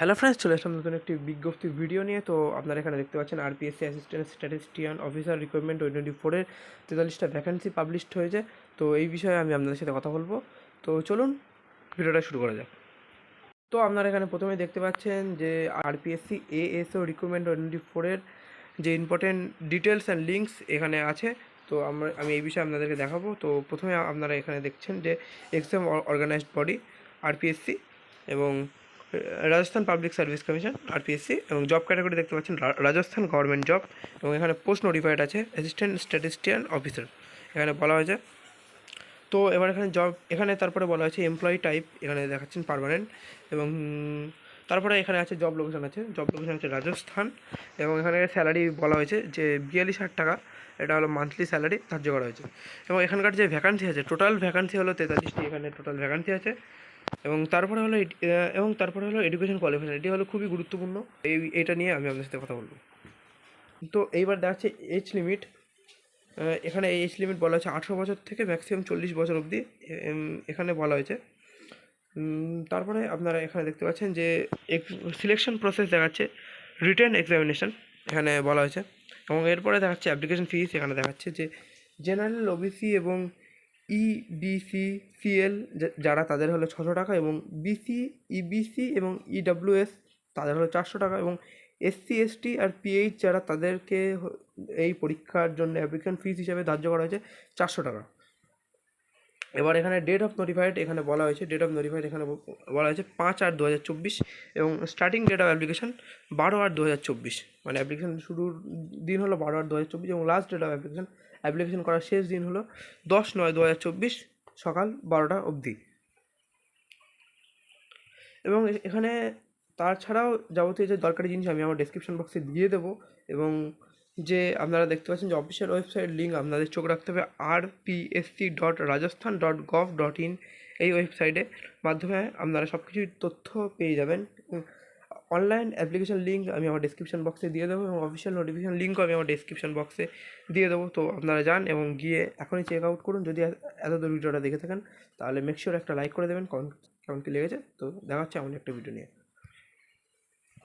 Hello friends, চলে আসলাম নতুন একটি বিজ্ঞপ্তির ভিডিও নিয়ে। তো আপনারা এখানে দেখতে পাচ্ছেন RPSC assistant statistician officer recruitment 2024-এর 43টা ভ্যাকেন্সি পাবলিশড হয়েছে। তো এই বিষয়ে আমি আপনাদের সাথে কথা বলবো। তো চলুন ভিডিওটা শুরু করা যাক। তো আপনারা এখানে প্রথমে দেখতে পাচ্ছেন যে আরপিএসসি এএসও রিক্রুটমেন্ট 2024-এর যে ইম্পর্টেন্ট ডিটেলস অ্যান্ড লিঙ্কস এখানে আছে। তো আমি এই বিষয়ে আপনাদেরকে দেখাবো। তো প্রথমে আপনারা এখানে দেখছেন যে এক্সাম অর্গানাইজড বডি আরপিএসসি এবং রাজস্থান পাবলিক সার্ভিস কমিশন আরপিএসসি, এবং জব ক্যাটাগরি দেখতে পাচ্ছেন রাজস্থান গভর্নমেন্ট জব, এবং এখানে পোস্ট নোটিফাইড আছে অ্যাসিস্ট্যান্ট স্ট্যাটিস্টিয়ান অফিসার এখানে বলা হয়েছে। তো এবার এখানে জব এখানে তারপরে বলা হয়েছে এমপ্লয়ি টাইপ এখানে দেখাচ্ছেন পার্মানেন্ট, এবং তারপরে এখানে আছে জব লোকেশন আছে রাজস্থান, এবং এখানে স্যালারি বলা হয়েছে যে 42,000 টাকা, এটা হলো মান্থলি স্যালারি ধার্য করা হয়েছে। এবং এখানকার যে ভ্যাকান্সি আছে, টোটাল ভ্যাকান্সি হলো 43টি এখানে টোটাল ভ্যাকান্সি আছে। এবং তারপরে হলো এডুকেশন কোয়ালিফিকেশন, এটি হলো খুবই গুরুত্বপূর্ণ। এইটা নিয়ে আমি আপনার সাথে কথা বলবো। তো এইবার দেখাচ্ছে এজ লিমিট। এখানে এজ লিমিট বলা হয়েছে 18 বছর থেকে ম্যাক্সিমাম 40 বছর অবধি এখানে বলা হয়েছে। তারপরে আপনারা এখানে দেখতে পাচ্ছেন যে সিলেকশন প্রসেস দেখাচ্ছে রিটেন এক্সামিনেশন এখানে বলা হয়েছে, এবং এরপরে দেখাচ্ছে অ্যাপ্লিকেশন ফিস। এখানে দেখাচ্ছে যে জেনারেল, ওবিসি এবং ইবিসি সিএল যারা, তাদের হলো 600 টাকা, এবং বিসি, ইবিসি এবং ইডাব্লিউএস তাদের হলো 400 টাকা, এবং এসসি এসটি আর পিএইচ যারা, তাদেরকে এই পরীক্ষার জন্য অ্যাপ্লিকেশন ফিস হিসাবে ধার্য করা হয়েছে 400 টাকা। এবার এখানে ডেট অফ নোটিফাইড এখানে বলা হয়েছে, এখানে বলা হয়েছে 5/8/2024, এবং স্টার্টিং ডেট অফ অ্যাপ্লিকেশন 12/8/2024, মানে অ্যাপ্লিকেশন শুরুর দিন হলো 12/8/2024, এবং লাস্ট ডেট অফ অ্যাপ্লিকেশন করার শেষ দিন হলো 10/9/2024 সকাল 12টা অবধি। এবং এখানে তাছাড়াও যাবতীয় যে দরকারি জিনিস আমি আমার ডেসক্রিপশন বক্সে দিয়ে দেবো, এবং যে আপনারা দেখতে পাচ্ছেন যে অফিসিয়াল ওয়েবসাইট লিঙ্ক আপনাদের চোখ রাখতে হবে rpsc.rajasthan.gov.in, এই ওয়েবসাইটে মাধ্যমে আপনারা সব কিছুর তথ্য পেয়ে যাবেন। অনলাইন অ্যাপ্লিকেশন লিঙ্ক আমি আমার ডেসক্রিপশন বক্সে দিয়ে দেবো, এবং অফিসিয়াল নোটিফিকেশন লিঙ্কও আমি আমার ডেসক্রিপশন বক্সে দিয়ে দেবো। তো আপনারা যান এবং গিয়ে এখনই চেক আউট করুন। যদি এতদূর ভিডিওটা দেখে থাকেন তাহলে মেক শিওর একটা লাইক করে দেবেন, কেমন কী লেগেছে। তো দেখা হচ্ছে এমন একটা ভিডিও নিয়ে।